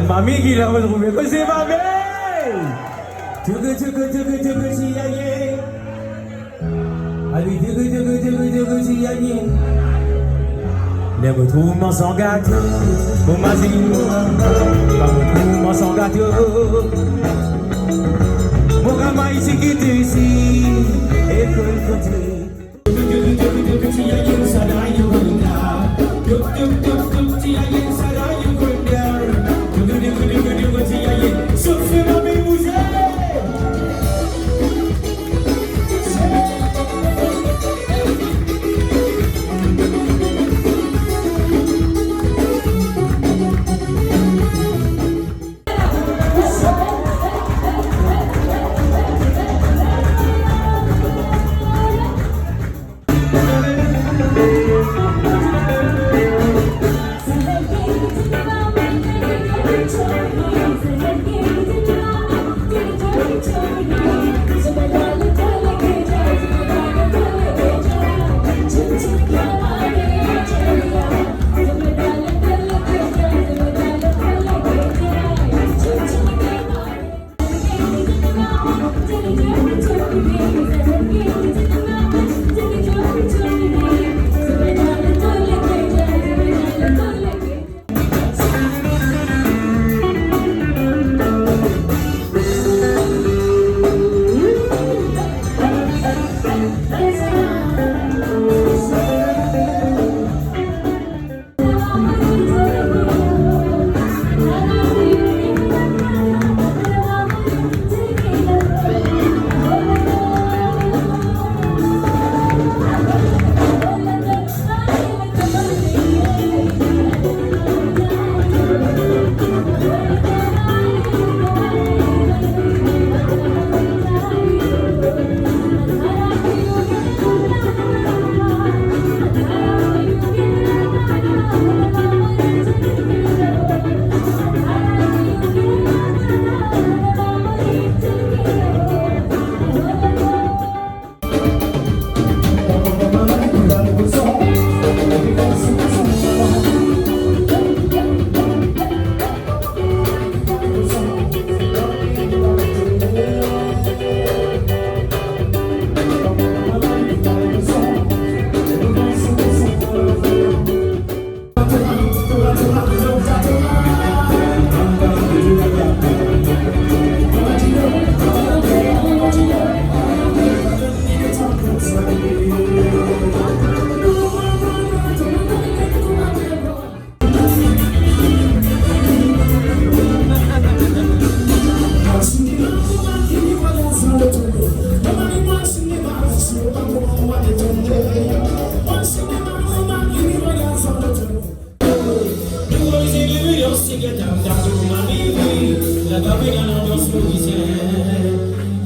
Mami gila aku trouvé que c'est mami. Tugu si aye. Abi tugu si aye. Never tout mon sang gâteau. Pour ma zine. Pas tout mon sang gâteau. Mon gamin ici qui te ici. École continue. Tugu si aye. Sadaya wunda. Tugu si aye. Sadaya wunda. Tugu si aye. Souffle ma bouger.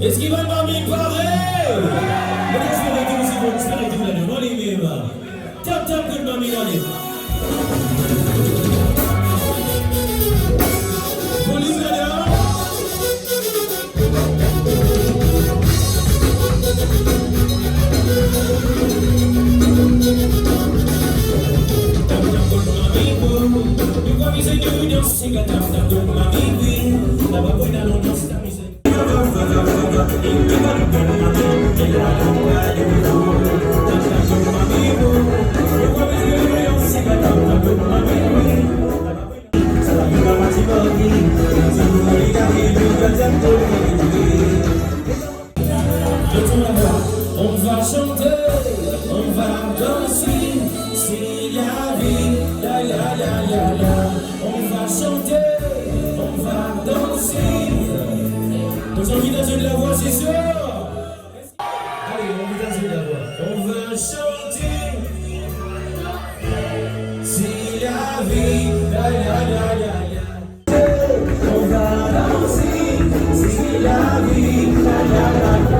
Est-ce qu'il va pas m'y parler? Tap tap good mommy on it. Police là. On va chanter, on va danser, c'est la vie, la la la la la. On va chanter, on va danser. Vous envie danser de la voix, c'est sûr? Allez, on va danser de la voix. On va chanter, c'est la vie, la la la la la. On va danser, c'est la vie, la la la la.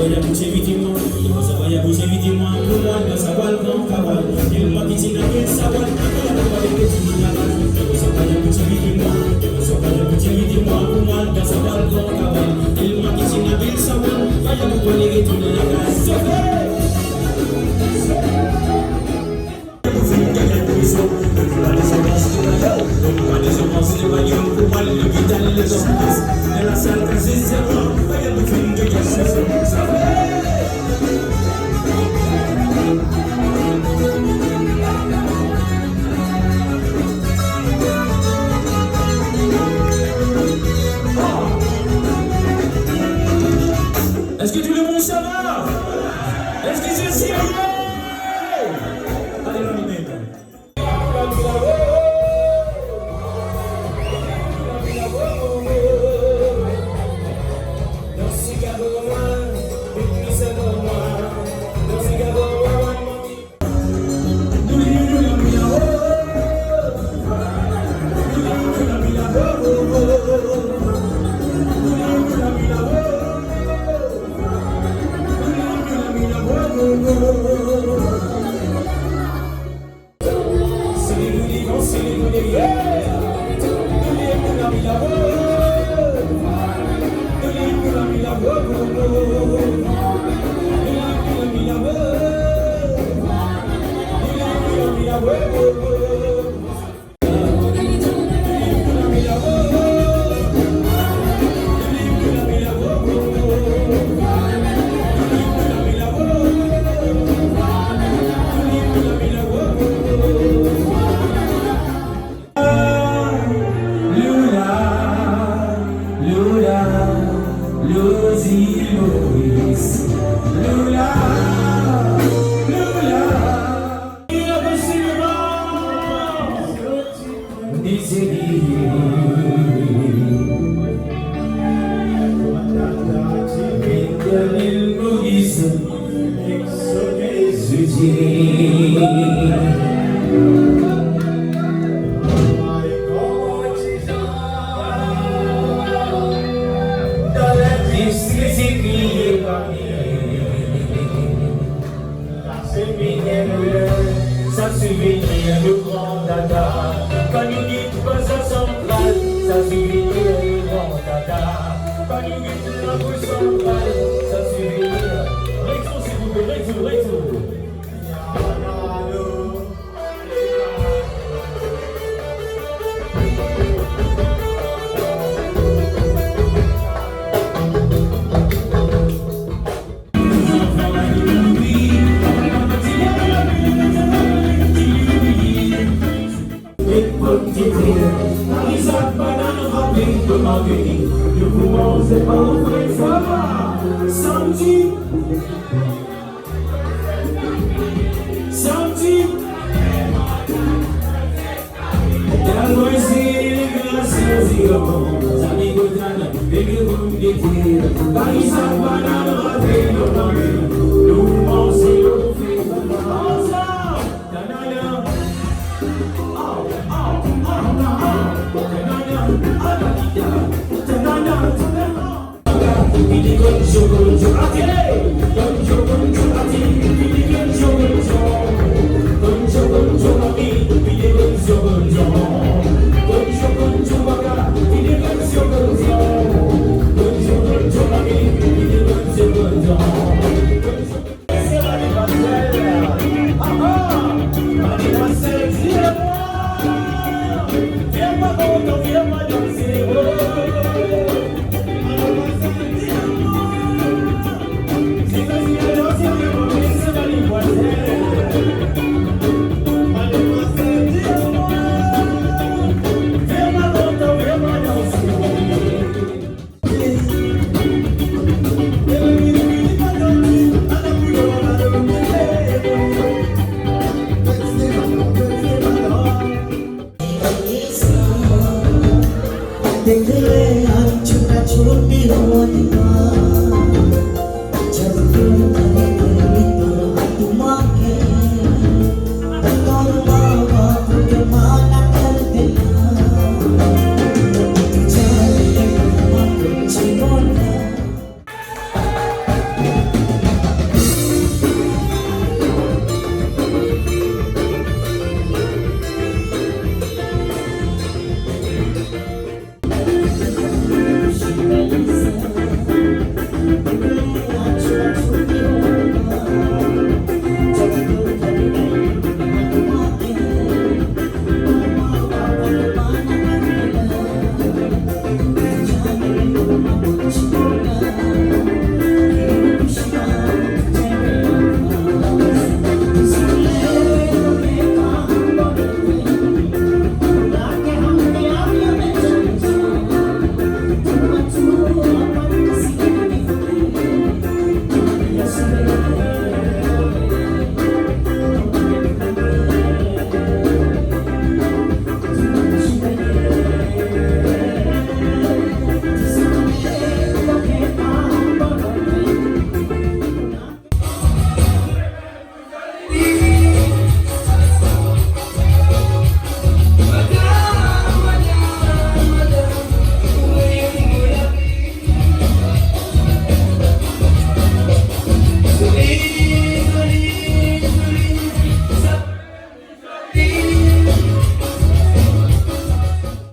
voy a boucher vite-moi, se voy a boucher vite-moi, pour moi, dans sa voile, dans ta voile. Il m'a dit, c'est dans sa voile, il a pas de petit malade. Se voy a boucher vite-moi, se voy a boucher vite-moi, pour moi, dans sa voile, dans ta voile. Il m'a dit, c'est dans sa voile, voy a boucher les retourner la case. Se fait! Est-ce que tout le monde ça va? Est-ce que c'est sérieux? Allez, on y est. Ça suffit le grand dada. Quand nous dites pas ça centrale, ça suffit le grand dada. Quand nous dites la rue centrale, ça suffit. Retour s'il vous plaît, retour. Dengerean cuma curi